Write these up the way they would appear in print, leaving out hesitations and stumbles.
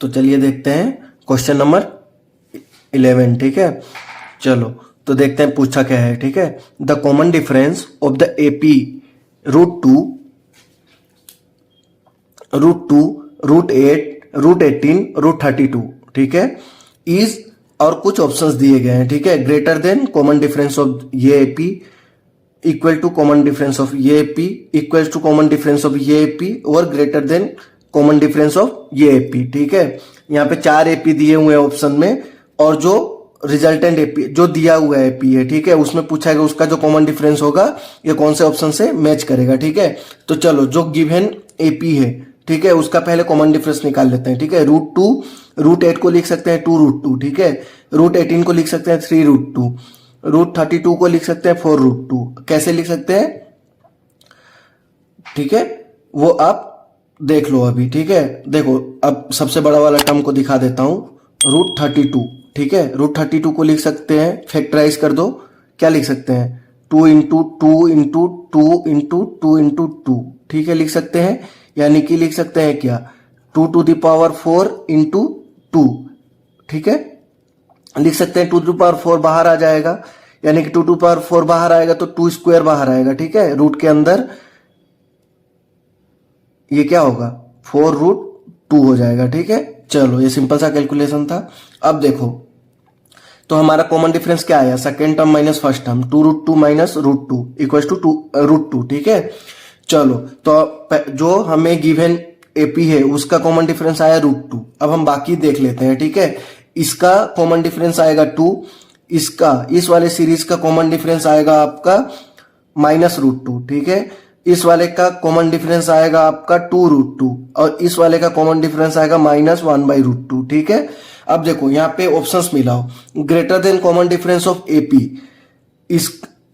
तो चलिए देखते हैं क्वेश्चन नंबर 11। ठीक है, चलो तो देखते हैं पूछा क्या है। ठीक है, the common difference of the AP root 2 root 8 root 18 root 32। ठीक है, इज और कुछ ऑप्शंस दिए गए हैं। ठीक है, greater than common difference of ये AP, equal to common difference of ये AP, equal to common difference of ये एपी, और greater than common difference of ये एपी। ठीक है, यहाँ पे 4 एपी दिए हुए हैं ऑप्शन में, और जो रिजल्टेंट एपी जो दिया हुआ एपी है, ठीक है, उसमें पूछा गया उसका जो कॉमन डिफरेंस होगा ये कौन से ऑप्शन से मैच करेगा। ठीक है, तो चलो जो गिवन एपी है, ठीक है, उसका पहले कॉमन डिफरेंस निकाल लेते हैं। ठीक है, रूट 2 रूट 8 को लिख सकते हैं 2 रूट 2। ठीक है, रूट 18 को लिख सकते हैं 3 रूट 2, रूट 32 को लिख सकते हैं 4 रूट 2। कैसे लिख सकते हैं, ठीक है, वो आप देख लो अभी। ठीक है, देखो अब सबसे बड़ा वाला टर्म को दिखा देता हूं, रूट 32। ठीक है, रूट 32 को लिख सकते हैं, फैक्टराइज कर दो, क्या लिख सकते हैं 2 इंटू 2 इंटू 2 इंटू 2 इंटू 2। ठीक है, लिख सकते हैं, यानी कि लिख सकते हैं क्या 2 टू द पावर 4 इंटू 2। ठीक है, लिख सकते हैं 2 टू पावर 4 बाहर आ जाएगा, यानी कि 2 टू पावर 4 बाहर आएगा तो 2 स्क्वायर बाहर आएगा। ठीक है, रूट के अंदर ये क्या होगा 4 रूट 2 हो जाएगा। ठीक है, चलो ये सिंपल सा कैलकुलेशन था। अब देखो तो हमारा कॉमन डिफरेंस क्या आया, second term minus first term, 2 root 2 minus root 2 equal to 2 root 2। ठीक है, चलो तो जो हमें गिवन एपी है उसका कॉमन डिफरेंस आया रूट 2। अब हम बाकी देख लेते हैं। ठीक है, इसका कॉमन डिफरेंस आएगा 2, इसका इस वाले सीरीज का कॉमन डिफरेंस आएगा आपका माइनस रूट 2। ठीक है, इस वाले का कॉमन डिफरेंस आएगा आपका 2 रूट 2, और इस वाले का कॉमन डिफरेंस आएगा माइनस 1 बाई रूट 2। ठीक है, अब देखो यहाँ पे ऑप्शंस मिलाओ, greater than common difference of AP,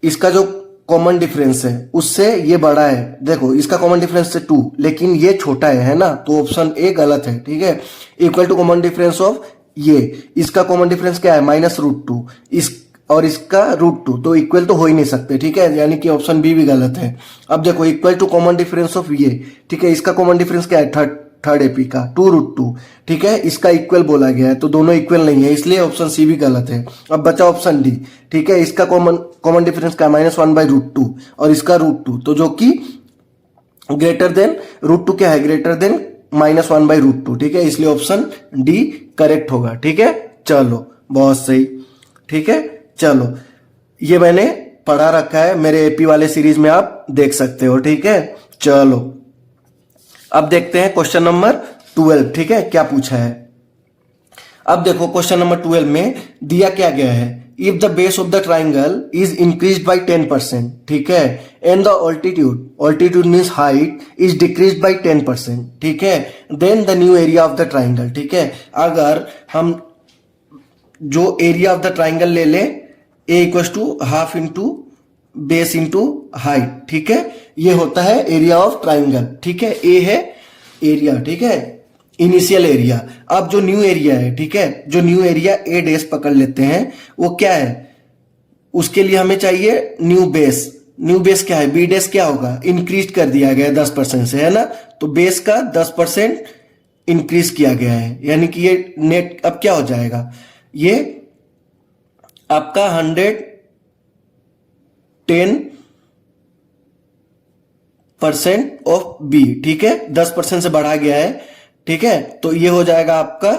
इसका जो कॉमन डिफरेंस है उससे ये बड़ा है। देखो इसका कॉमन डिफरेंस से 2, लेकिन ये छोटा है ना, तो ऑप्शन ए गलत है। ठीक है, equal to common difference of ये, इसका कॉमन डिफरेंस क्या है माइनस रूट 2, इस और इसका रूट 2, तो इक्वल तो हो ही नहीं सकते। ठीक है, यानी कि ऑप्शन बी भी गलत है। अब देखो equal to common difference of ये, ठीक है, इसका कॉमन डिफरेंस क्या है थर्ड एपी का 2 रूट 2। ठीक है, इसका इक्वल बोला गया है, तो दोनों इक्वल नहीं है, इसलिए ऑप्शन सी भी गलत है। अब बचा ऑप्शन डी। ठीक है, इसका कॉमन डिफरेंस क्या है माइनस 1 बाई रूट 2, और इसका रूट 2, तो जो कि ग्रेटर देन रूट 2 क्या है, greater than minus 1 by root 2। ठीक है, इसलिए ऑप्शन डी करेक्ट होगा। ठीक है, चलो बहुत सही। ठीक है, चलो ये मैंने पढ़ा रखा है, मेरे एपी वाले सीरीज में आप देख सकते हो। ठीक है, चलो अब देखते हैं क्वेश्चन नंबर 12। ठीक है, क्या पूछा है, अब देखो क्वेश्चन नंबर 12 में दिया क्या गया है, if the base of the triangle is increase by 10%, ठीक है, and the altitude means height is decrease by 10%, ठीक है, then the new area of the triangle. ठीक है, अगर हम जो एरिया ऑफ द ट्राइंगल ले ले, A equal to half into base into height. ठीक है, ये होता है एरिया ऑफ ट्राइंगल। ठीक है, ए है एरिया, ठीक है, इनिशियल एरिया। अब जो न्यू एरिया है, ठीक है, जो न्यू एरिया ए डेस पकड़ लेते हैं, वो क्या है, उसके लिए हमें चाहिए न्यू बेस। न्यू बेस क्या है, बी डेस क्या होगा, इंक्रीज कर दिया गया है 10% से, है ना, तो बेस का 10% इंक्रीज किया गया है, यानी कि ये नेट अब क्या हो जाएगा, ये आपका 110% ऑफ बी। ठीक है, 10% से बढ़ा गया है। ठीक है, तो ये हो जाएगा आपका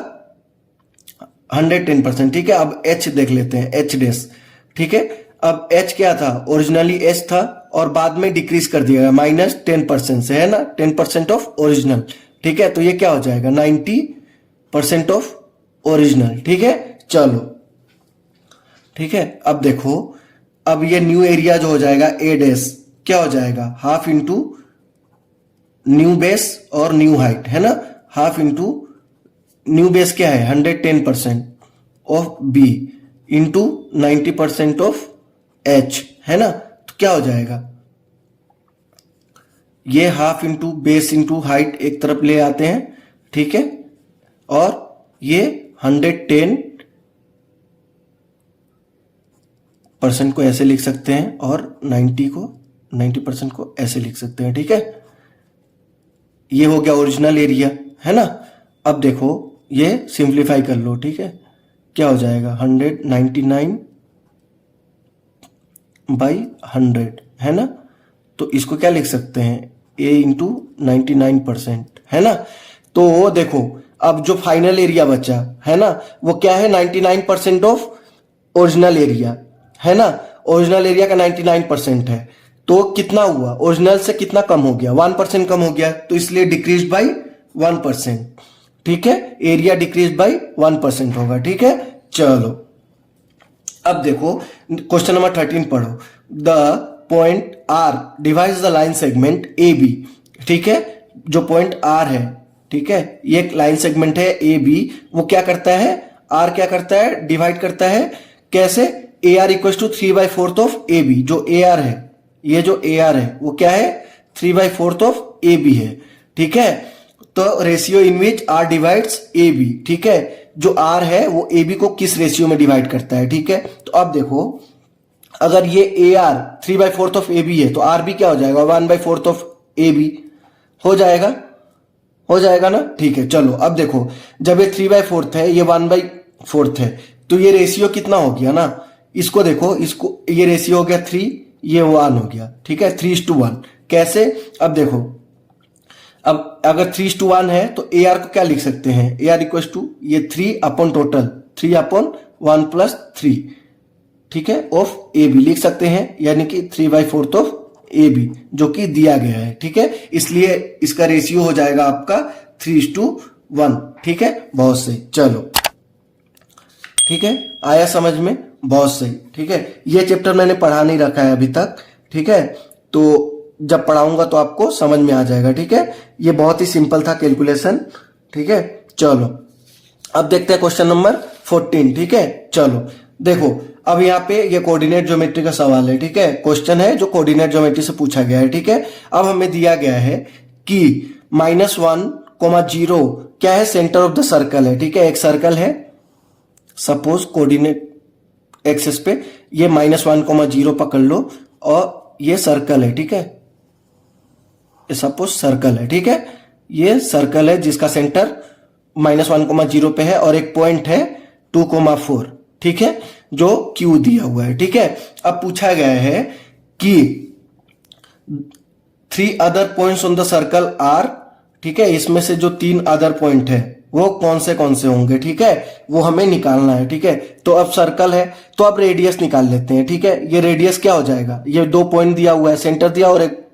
110%। ठीक है, अब एच देख लेते हैं, एच डेस। ठीक है, अब एच क्या था, ओरिजिनली एच था और बाद में डिक्रीज कर दिया गया माइनस 10% से, है ना, 10% ऑफ ओरिजिनल। ठीक है, तो ये क्या हो जाएगा 90% ऑफ ओरिजिनल। ठीक है, चलो ठीक है, अब देखो, अब ये न्यू एरिया जो हो जाएगा ए डेस क्या हो जाएगा, हाफ इंटू न्यू बेस और न्यू हाइट, है ना, हाफ इंटू न्यू बेस क्या है 110% of B into 90% of H, है ना, तो क्या हो जाएगा, ये half into base into height एक तरफ ले आते हैं। ठीक है, और ये 110% को ऐसे लिख सकते हैं और 90% को ऐसे लिख सकते हैं। ठीक है, ये हो गया ओरिजिनल एरिया, है ना। अब देखो ये सिंप्लीफाई कर लो, ठीक है, क्या हो जाएगा 199/100 है ना। तो इसको क्या लिख सकते हैं, a इंटू 99%, है ना। तो देखो अब जो फाइनल एरिया बचा है ना वो क्या है, 99% ऑफ ओरिजिनल एरिया, है ना। ओरिजिनल एरिया का 99% है, तो कितना हुआ, ओरिजिनल से कितना कम हो गया, 1% कम हो गया, तो इसलिए डिक्रीज बाई 1%, ठीक है, एरिया डिक्रीज बाई 1% होगा, ठीक है। चलो अब देखो क्वेश्चन नंबर 13 पढ़ो। The point R divides the line segment A B, ठीक है, जो पॉइंट आर है, ठीक है, ये एक लाइन सेगमेंट है ए बी, वो क्या करता है, आर क्या करता है, डिवाइड करता है, कैसे, A R equal to 3/4 of A B, जो ए आर है, ये जो ए आर है वो क्या है, 3/4 ऑफ ए बी है, ठीक है। तो ratio in which R divides A B, ठीक है, जो आर है वो ए बी को किस रेशियो में डिवाइड करता है, ठीक है। तो अब देखो अगर ये A R 3/4 of A B है तो आर बी क्या हो जाएगा, 1/4 ऑफ ए बी हो जाएगा, हो जाएगा ना, ठीक है। चलो अब देखो जब ये 3/4 है, ये 1/4 है, तो ये रेशियो कितना हो गया ना, इसको देखो, इसको ये रेशियो हो गया 3, ये 1 हो गया, ठीक है, 3:1, कैसे, अब देखो अब अगर 3:1 है तो ए आर को क्या लिख सकते हैं, ए आर इक्वल टू ये 3 अपॉन टोटल 3/1 + 3, ठीक है, ऑफ ए बी लिख सकते हैं, यानी कि 3/4 ऑफ ए बी जो कि दिया गया है, ठीक है, इसलिए इसका रेशियो हो जाएगा आपका 3:1, ठीक है, बहुत सही। चलो ठीक है, आया समझ में, बहुत सही, ठीक है। ये चैप्टर मैंने पढ़ा नहीं रखा है अभी तक, ठीक है, तो जब पढ़ाऊंगा तो आपको समझ में आ जाएगा, ठीक है। ये बहुत ही सिंपल था कैलकुलेशन, ठीक है। चलो अब देखते हैं क्वेश्चन नंबर 14, ठीक है। चलो देखो अब यहाँ पे ये कोऑर्डिनेट ज्योमेट्री का सवाल है, ठीक है, क्वेश्चन है जो कोऑर्डिनेट ज्योमेट्री से पूछा गया है, ठीक है। अब हमें दिया गया है कि -1, 0 क्या है, सेंटर ऑफ द सर्कल है, ठीक है, एक सर्कल है, सपोज कोऑर्डिनेट एक्सिस पे ये -1, 0 पकड़ लो और ये सर्कल है, ठीक है, ये सपोज सर्कल है, ठीक है, ये सर्कल है जिसका सेंटर -1, 0 पे है और एक पॉइंट है 2, 4, ठीक है, जो Q दिया हुआ है, ठीक है। अब पूछा गया है कि 3 other points on the circle are, ठीक है, इसमें से जो 3 अदर पॉइंट है वो कौन से होंगे, ठीक है, वो हमें निकालना है, ठीक है। तो अब सर्कल है तो अब रेडियस निकाल लेते हैं, ठीक है। ये रेडियस क्या हो जाएगा, ये 2 पॉइंट दिया हुआ है, सेंटर दिया और एक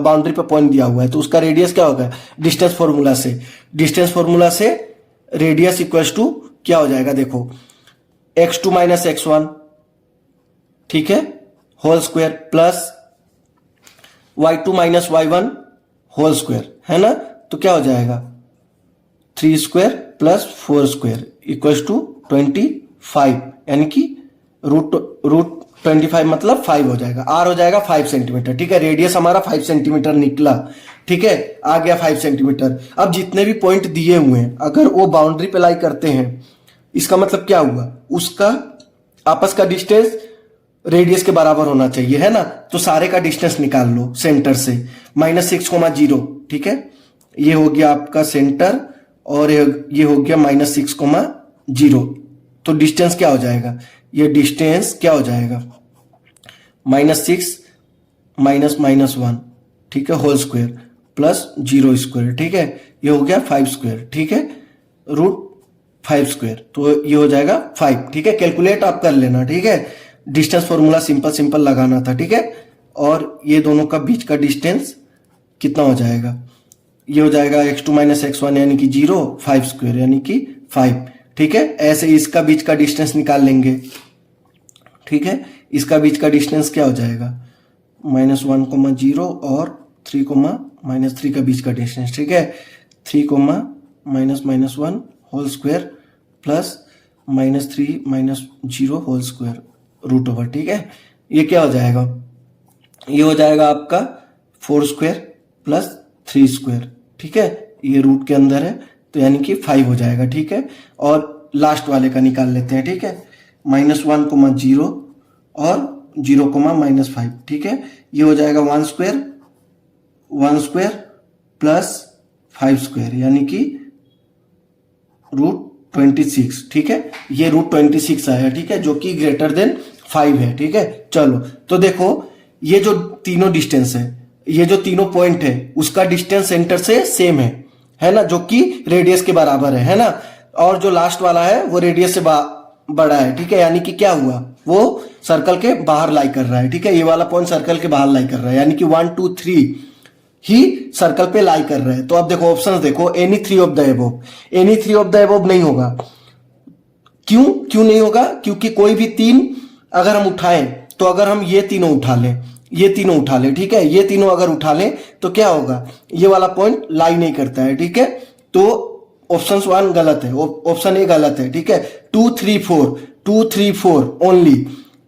बाउंड्री पे पॉइंट दिया हुआ है, तो उसका रेडियस क्या होगा, डिस्टेंस फॉर्मूला से रेडियस इक्वल्स टू क्या हो जाएगा, देखो x2 - x1, ठीक है, whole square plus y2 - y1 whole square, है ना। तो क्या हो जाएगा 3² + 4² इक्वल्स टू 25, यानी कि रूट 25 मतलब 5 हो जाएगा, r हो जाएगा 5 सेंटीमीटर, ठीक है। रेडियस हमारा 5 सेंटीमीटर निकला, ठीक है, आ गया 5 सेंटीमीटर। अब जितने भी पॉइंट दिए हुए हैं अगर वो बाउंड्री पे लाई करते हैं, इसका मतलब क्या हुआ, उसका आपस का डिस्टेंस रेडियस के बराबर होना चाहिए, है ना। तो सारे का डिस्टेंस निकाल लो सेंटर से, -6, 0, ठीक है, ये हो गया आपका सेंटर और ये हो गया -6, 0, तो डिस्टेंस क्या हो जाएगा, ये डिस्टेंस क्या हो जाएगा -6 -1, ठीक है, होल स्क्वायर प्लस 0², ठीक है, ये हो गया 5², ठीक है, √5², तो ये हो जाएगा 5, ठीक है। कैलकुलेट आप कर लेना, ठीक है, डिस्टेंस फॉर्मूला सिंपल लगाना था, ठीक है। और ये दोनों का बीच का डिस्टेंस कितना हो जाएगा, ये हो जाएगा x2 - x1 यानी कि 0, 5² यानी कि 5, ठीक है। ऐसे इसका बीच का डिस्टेंस निकाल लेंगे, ठीक है, इसका बीच का डिस्टेंस क्या हो जाएगा -1, 0 और 3, -3 का बीच का डिस्टेंस, ठीक है, 3, -1 whole square plus -3 - 0 whole square √, ठीक है। ये क्या हो जाएगा, ये हो जाएगा आपका 4² + 3², ठीक है, ये रूट के अंदर है तो यानी कि 5 हो जाएगा, ठीक है। और लास्ट वाले का निकाल लेते हैं, ठीक है, -1, 0 और 0, -5, ठीक है, ये हो जाएगा 1² प्लस 5² यानी कि √26, ठीक है, ये √26 आया, ठीक है, जो कि ग्रेटर देन 5 है, ठीक है। चलो तो देखो ये जो तीनों डिस्टेंस है, ये जो तीनों पॉइंट है उसका डिस्टेंस सेंटर से सेम है ना, जो कि रेडियस के बराबर है ना, और जो लास्ट वाला है वो रेडियस से बड़ा है, ठीक है, यानी कि क्या हुआ, वो सर्कल के बाहर लाई कर रहा है, ठीक है, ये वाला पॉइंट सर्कल के बाहर लाई कर रहा है, यानी कि 1 2 3 ही सर्कल पे लाई कर रहे हैं। तो अब देखो ऑप्शंस देखो, any 3 of the above, any 3 of the above नहीं होगा, क्यों नहीं होगा, क्योंकि कोई भी 3 अगर हम उठाएं, तो अगर हम ये तीनों उठा लें, ये तीनों उठा लें, ठीक है, ये तीनों अगर उठा लें तो क्या होगा, ये वाला पॉइंट लाई नहीं करता है, ठीक है, तो ऑप्शन 1 गलत है, ऑप्शन ए गलत है, ठीक है। 2 3 4 ओनली,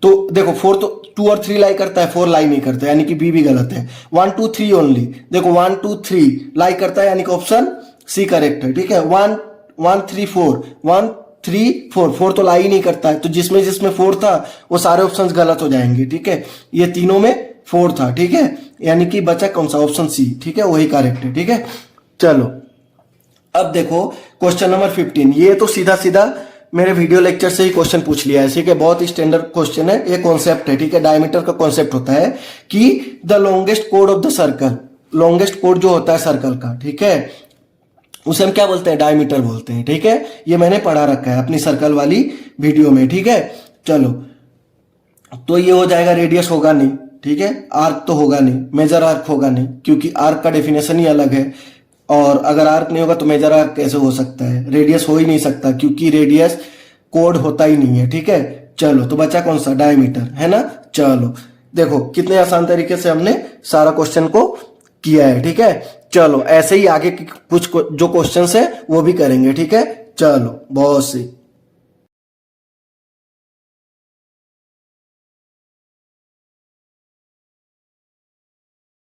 तो देखो 4 तो 2 और 3 लाई करता है, 4 लाई नहीं करता है, यानी कि बी भी गलत है। 1 2 3 ओनली, देखो 1 2 3 लाई करता है, यानी कि ऑप्शन सी करेक्ट है, ठीक है। 1 1 3 4 1 3 4 4 तो लाई नहीं करता है, तो जिसमें जिसमें 4 था वो सारे ऑप्शंस गलत हो जाएंगे, ठीक है, ये तीनों में 4 था, ठीक है, यानी कि बचा कौन सा, ऑप्शन सी, ठीक है, वही करेक्ट है, ठीक है। चलो अब देखो क्वेश्चन नंबर 15, ये तो सीधा सीधा मेरे वीडियो लेक्चर से ही क्वेश्चन पूछ लिया है, ठीक है, बहुत ही स्टैंडर्ड क्वेश्चन है, ये कॉन्सेप्ट है, ठीक है, डायमीटर का कॉन्सेप्ट होता है कि the longest code of the circle, longest code जो होता है सर्कल का, ठीक है, उसे हम क्या बोलते हैं, डायमीटर बोलते हैं, ठीक है, ये मैंने पढ़ा रखा है अपनी सर्कल वाली वीडियो में, ठीक है। चलो तो ये हो जाएगा, रेडियस होगा नहीं, ठीक है, आर्क तो होगा नहीं, मेजर आर्क होगा नहीं, क्योंकि आर्क का डेफिनेशन ही अलग है, और अगर आर्क नहीं होगा तो मेजर आर्क कैसे हो सकता है, रेडियस हो ही नहीं सकता, क्योंकि रेडियस कोड होता ही नहीं है, ठीक है। चलो तो बचा कौन सा, डायमीटर, है ना। चलो देखो कितने आसान तरीके से हमने सारा क्वेश्चन को किया है, ठीक है। चलो ऐसे ही आगे कुछ जो क्वेश्चंस है वो भी करेंगे, ठीक है। चलो बहुत सी